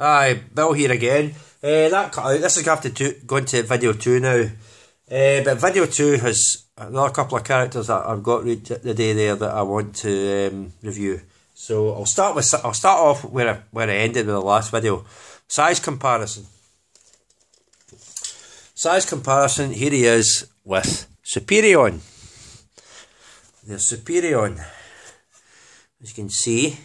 Hi, Bill here again. That cut out. This is going to have to go into video 2 now. But video 2 has another couple of characters that I've got right the day there that I want to review. So I'll start off where I ended with the last video. Size comparison. Size comparison. Here he is with Superion. There's Superion. As you can see,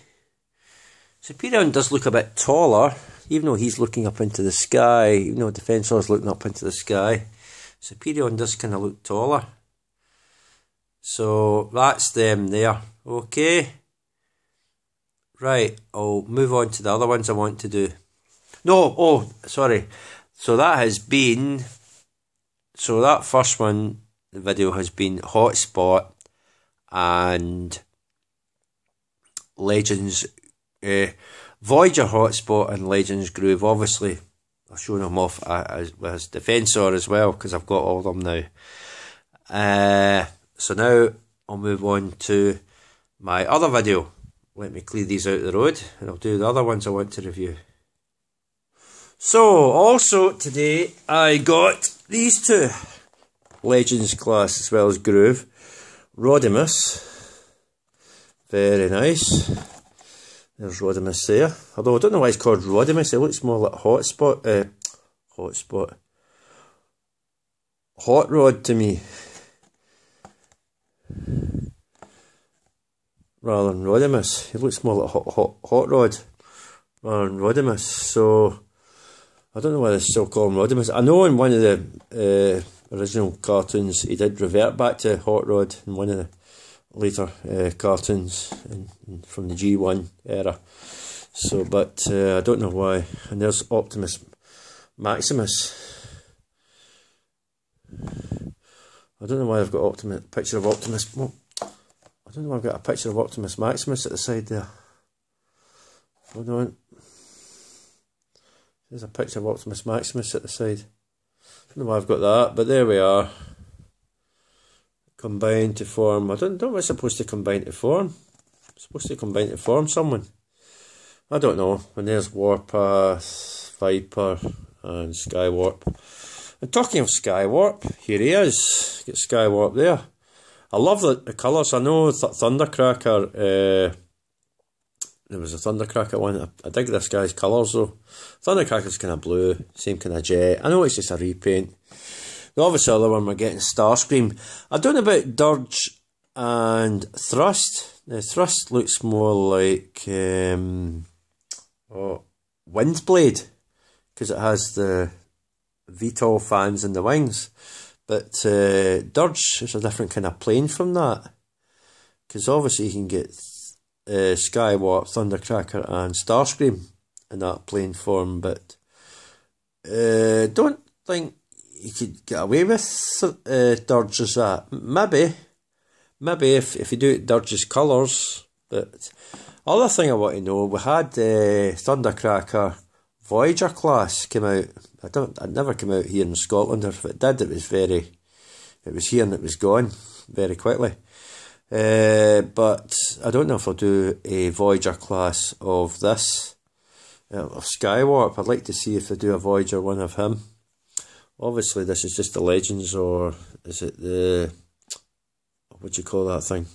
Superion does look a bit taller, even though he's looking up into the sky, even though Defensor's looking up into the sky. Superion does kind of look taller. So that's them there. Okay. Right, I'll move on to the other ones I want to do. No, oh, sorry. So that has been, so that first one, the video has been Hotspot and Legends, Voyager Hotspot and Legends Groove. Obviously, I've shown him off as Defensor as well, because I've got all of them now. So now I'll move on to my other video. Let me clear these out of the road, and I'll do the other ones I want to review. So, also today, I got these two. Legends class as well as Groove. Rodimus. Very nice. There's Rodimus there. Although I don't know why it's called Rodimus. It looks more like Hotspot. Hot Rod to me. Rather than Rodimus. It looks more like Hot Rod rather than Rodimus. So I don't know why they still call him Rodimus. I know in one of the original cartoons he did revert back to Hot Rod in one of the later cartoons from the G1 era. So, but I don't know why. And there's Optimus Maximus. I don't know why I've got picture of Optimus. Well, I don't know why I've got a picture of Optimus Maximus at the side there. Hold on. There's a picture of Optimus Maximus at the side. I don't know why I've got that, but there we are. Combine to form. I don't know what's supposed to combine to form. It's supposed to combine to form someone. I don't know. And there's Warpath, Viper, and Skywarp. And talking of Skywarp, here he is. Get Skywarp there. I love the colours. I know Thundercracker. There was a Thundercracker one. I dig this guy's colours though. Thundercracker's kind of blue, same kind of jet. I know it's just a repaint. The obvious other one we're getting Starscream. I don't know about Dirge and Thrust. Now Thrust looks more like Windblade, because it has the VTOL fans in the wings. But Dirge is a different kind of plane from that, because obviously you can get Skywarp, Thundercracker and Starscream in that plane form, but don't think you could get away with Dirge as that. Maybe if you do it Dirge's colours. But other thing I want to know, we had Thundercracker Voyager class came out. It never came out here in Scotland, or if it did, it was here and it was gone very quickly. But I don't know if I'll do a Voyager class of this, of Skywarp. I'd like to see if they do a Voyager one of him. Obviously this is just the Legends, or is it the, what do you call that thing?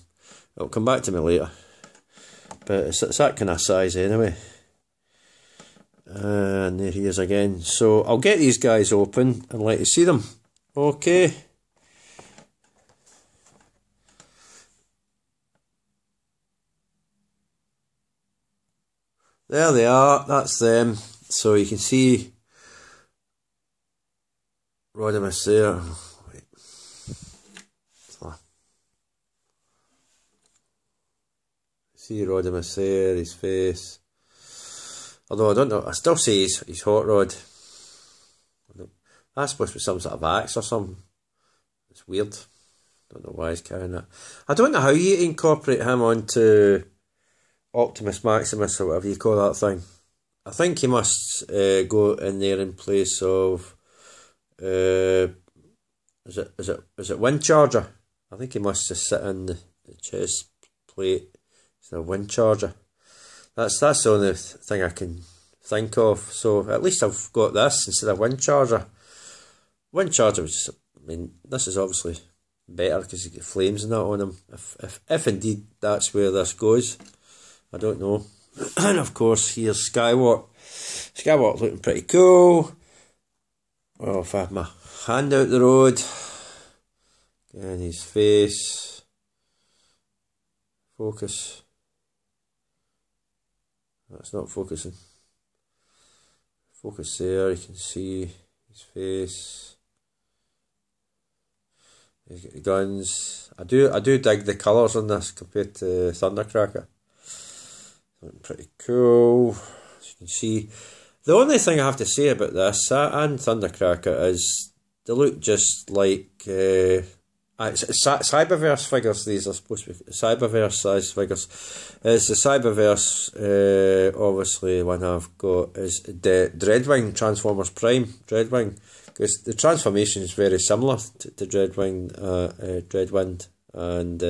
It'll come back to me later. But it's that kind of size anyway. And there he is again. So I'll get these guys open and let you see them. Okay. There they are, that's them. So you can see Rodimus there. Wait. See Rodimus there, his face. Although I don't know, I still say he's Hot Rod. That's supposed to be some sort of axe or something. It's weird. Don't know why he's carrying that. I don't know how you incorporate him onto Optimus Maximus or whatever you call that thing. I think he must go in there in place of is it Wind Charger? I think he must just sit in the chest plate. It's a Wind Charger. That's the only thing I can think of. So at least I've got this instead of wind charger. Wind charger was just, I mean, this is obviously better because you get flames and that on them. If indeed that's where this goes, I don't know. And of course, here's Skywarp. Skywarp looking pretty cool. Well, if I have my hand out the road, and his face, focus. That's not focusing. Focus there, you can see his face. He's got the guns. I do dig the colours on this compared to Thundercracker. Looking pretty cool. As you can see, the only thing I have to say about this and Thundercracker is they look just like Cyberverse figures. These are supposed to be Cyberverse size figures. It's the Cyberverse, obviously one I've got is the Dreadwing, Transformers Prime Dreadwing, because the transformation is very similar to Dreadwing, Dreadwind and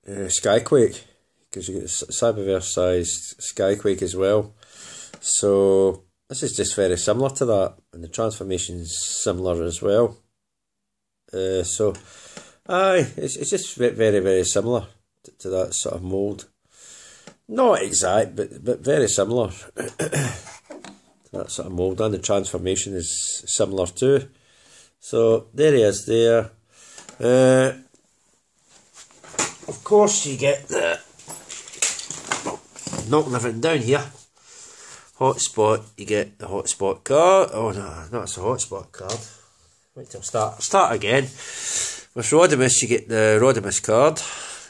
Skyquake, because you get Cyberverse sized Skyquake as well. So this is just very similar to that, and the transformation is similar as well. So, it's just very, very similar to that sort of mould. Not exact, but very similar to that sort of mould, and the transformation is similar too. So there he is there. Of course, you get the knocking everything down here. Hotspot, you get the hotspot card. Oh no, that's a hotspot card. Wait till start again. With Rodimus, you get the Rodimus card.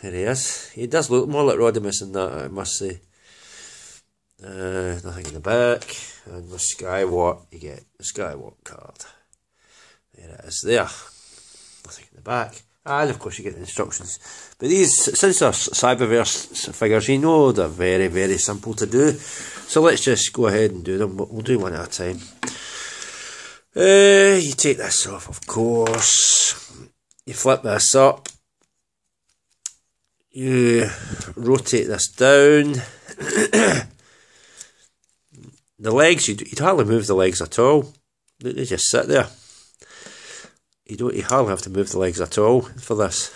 There he is. He does look more like Rodimus than that, I must say. Nothing in the back. And with Skywarp, you get the Skywarp card. There it is there. Nothing in the back. And of course you get the instructions. But these, since they're Cyberverse figures, you know they're very, very simple to do. So let's just go ahead and do them. We'll do one at a time. You take this off, of course. You flip this up. You rotate this down. The legs, you'd hardly move the legs at all. They just sit there. You hardly have to move the legs at all for this,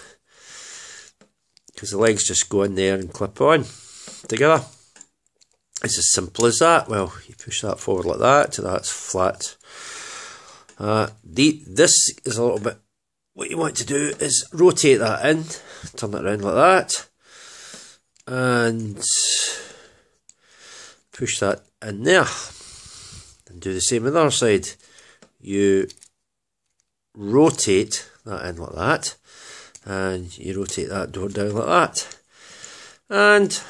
because the legs just go in there and clip on together. It's as simple as that. Well, you push that forward like that till that's flat. This is a little bit, what you want to do is rotate that in, turn it around like that, and push that in there, and do the same on the other side. You rotate that in like that, and you rotate that door down like that, and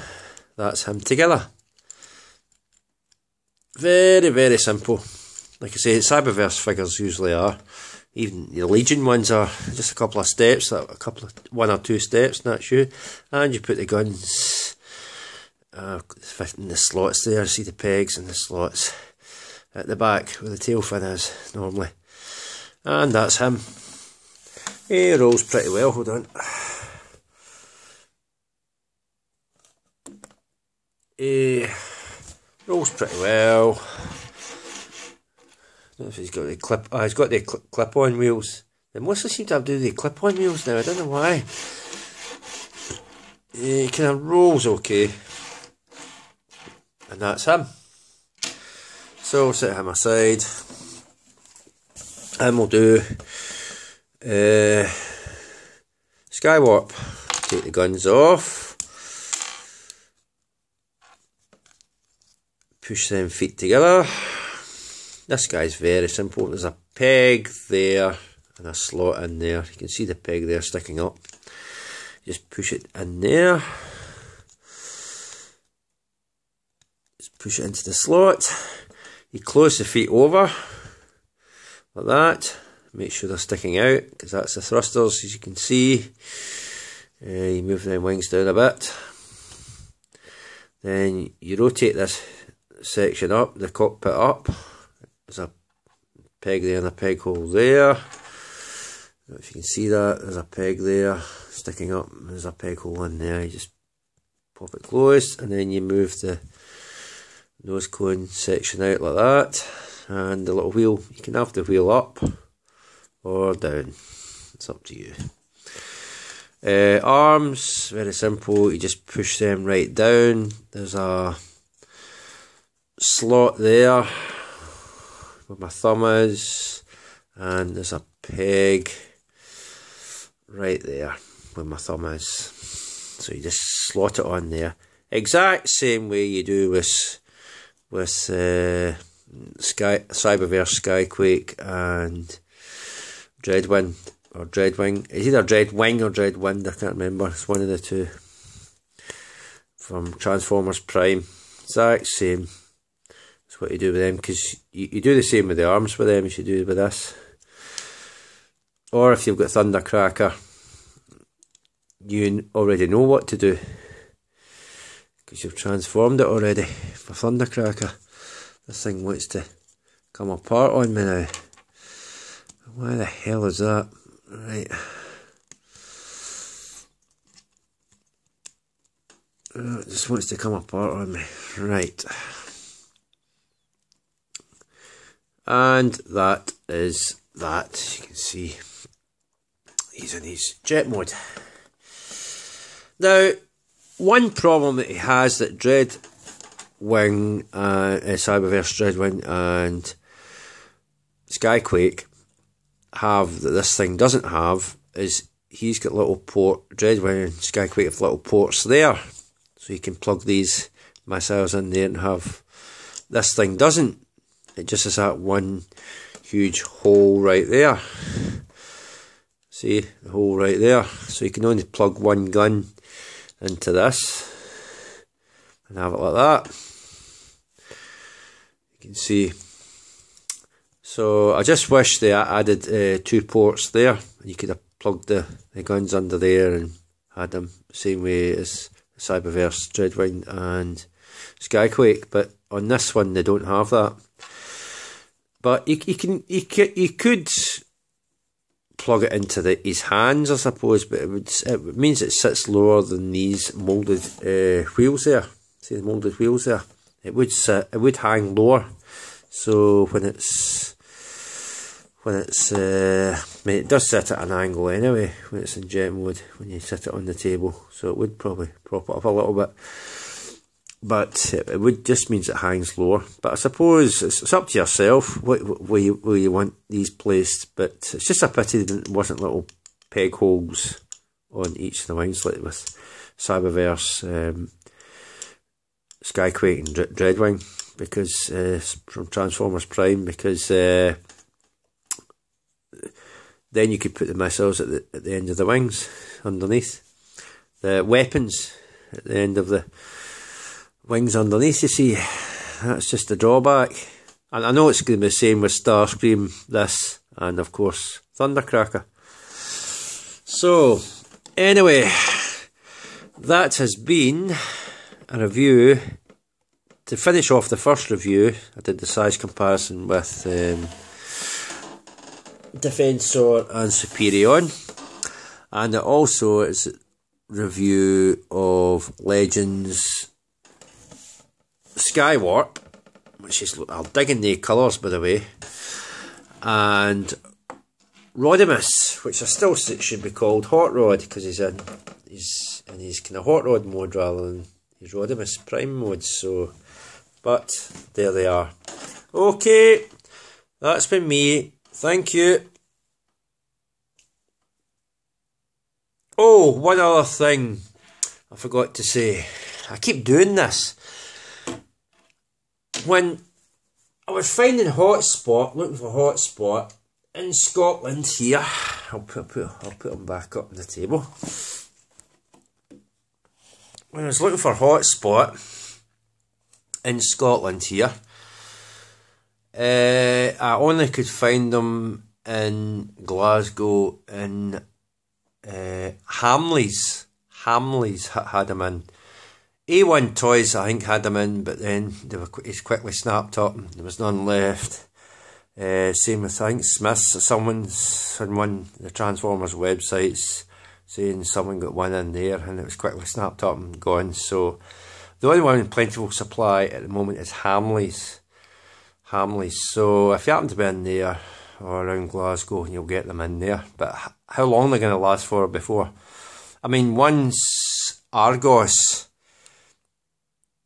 that's him together. Very, very simple. Like I say, Cyberverse figures usually are. Even the Legion ones are just a couple of steps, one or two steps, and that's you. And you put the guns fit in the slots there. See the pegs and the slots at the back where the tail fin is normally. And that's him. He rolls pretty well, hold on. He rolls pretty well. I don't know if he's got the clip. He's got the clip-on wheels. They mostly seem to have the clip-on wheels now. I don't know why. He kind of rolls okay, and that's him. So we'll set him aside, and we'll do Skywarp. Take the guns off. Push them feet together. This guy's very simple. There's a peg there and a slot in there. You can see the peg there sticking up. Just push it in there. Just push it into the slot. You close the feet over like that. Make sure they're sticking out, because that's the thrusters, as you can see. You move the wings down a bit. Then you rotate this section up, the cockpit up. There's a peg there and a peg hole there. If you can see that, there's a peg there sticking up, there's a peg hole in there. You just pop it closed, and then you move the nose cone section out like that, and the little wheel, you can have the wheel up or down, it's up to you. Arms, very simple, you just push them right down. There's a slot there where my thumb is, and there's a peg right there where my thumb is. So you just slot it on there. Exact same way you do with Cyberverse, Skyquake and Dreadwind. Or Dreadwing. It's either Dreadwing or Dreadwind, I can't remember. It's one of the two. From Transformers Prime. Exact same. That's what you do with them, because you do the same with the arms with them as you do with this. Or if you've got Thundercracker, you already know what to do, because you've transformed it already for Thundercracker. This thing wants to come apart on me now. Why the hell is that? Right. It just wants to come apart on me. Right. And that is that. You can see he's in his jet mode. Now, one problem that he has that Dreadwing, Cyberverse Dreadwing and Skyquake have that this thing doesn't have is he's got little Dreadwing and Skyquake have little ports there, so you can plug these missiles in there and have. This thing doesn't. It just has that one huge hole right there. See the hole right there. So you can only plug one gun into this and have it like that. You can see. So I just wish they added 2 ports there. You could have plugged the guns under there and had them the same way as Cyberverse, Dreadwing and Skyquake. But on this one they don't have that. But you could plug it into his hands, I suppose. But it means it sits lower than these moulded wheels there. See the moulded wheels there? It would hang lower. So when it's I mean, it does sit at an angle anyway when it's in jet mode, when you sit it on the table, so it would probably prop it up a little bit, but it would just means it hangs lower. But I suppose it's up to yourself where you want these placed, but it's just a pity there wasn't little peg holes on each of the wings like with Cyberverse, Skyquake and Dreadwing, because from Transformers Prime, because then you could put the missiles at the end of the wings underneath. The weapons at the end of the wings underneath, you see. That's just the drawback. And I know it's going to be the same with Starscream, this, and of course Thundercracker. So, anyway, that has been a review. To finish off the first review, I did the size comparison with Defensor and Superion, and it also is a review of Legends Skywarp, which is, I'll dig in the colours by the way, and Rodimus, which I still think should be called Hot Rod, because he's in his kind of Hot Rod mode rather than his Rodimus Prime mode. So, but there they are. Okay, that's been me. Thank you. Oh, one other thing I forgot to say. I keep doing this. When I was finding hotspot, looking for hotspot in Scotland here, I'll put them back up on the table. When I was looking for hotspot in Scotland here, I only could find them in Glasgow, in Hamleys. Hamleys had them in. A1 Toys, I think, had them in, but then they were quickly snapped up and there was none left. Same with, I think, Smith's. Someone's on one of the Transformers websites saying someone got one in there, and it was quickly snapped up and gone. So the only one in plentiful supply at the moment is Hamleys. So if you happen to be in there or around Glasgow, you'll get them in there. But how long they're going to last for before? I mean, once Argos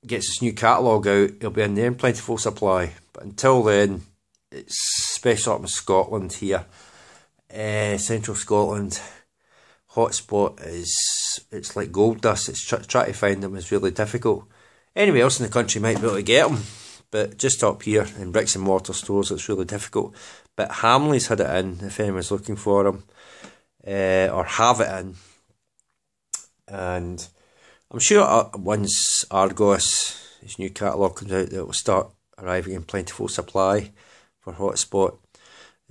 gets its new catalogue out, it'll be in there in plentiful supply. But until then, it's special up in Scotland here. Central Scotland, hotspot it's like gold dust. It's trying to find them is really difficult. Anywhere else in the country might be able to get them, but just up here in bricks and mortar stores it's really difficult. But Hamleys had it in if anyone's looking for them, or have it in. And I'm sure once Argos, his new catalogue comes out, that it will start arriving in plentiful supply for hotspot.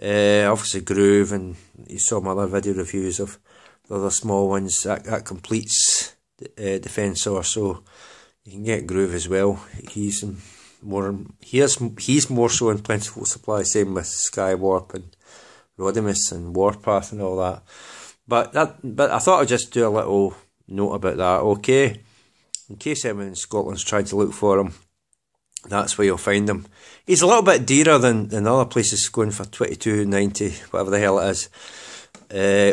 Obviously Groove, and you saw my other video reviews of the other small ones, that completes Defensor, so you can get Groove as well. He's more so in plentiful supply, same with Skywarp and Rodimus and Warpath and all that. But I thought I'd just do a little note about that, okay? In case anyone in Scotland's trying to look for him, that's where you'll find him. He's a little bit dearer than other places, going for £22.90, whatever the hell it is.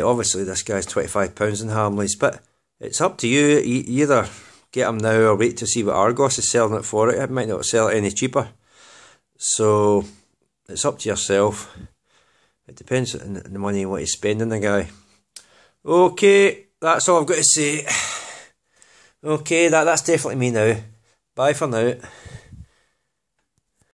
Obviously this guy's £25 in Hamleys, but it's up to you. You either get him now or wait to see what Argos is selling it for. It might not sell it any cheaper, so it's up to yourself. It depends on the money and what you spend on the guy. Okay, that's all I've got to say. Okay, that's definitely me now. Bye for now.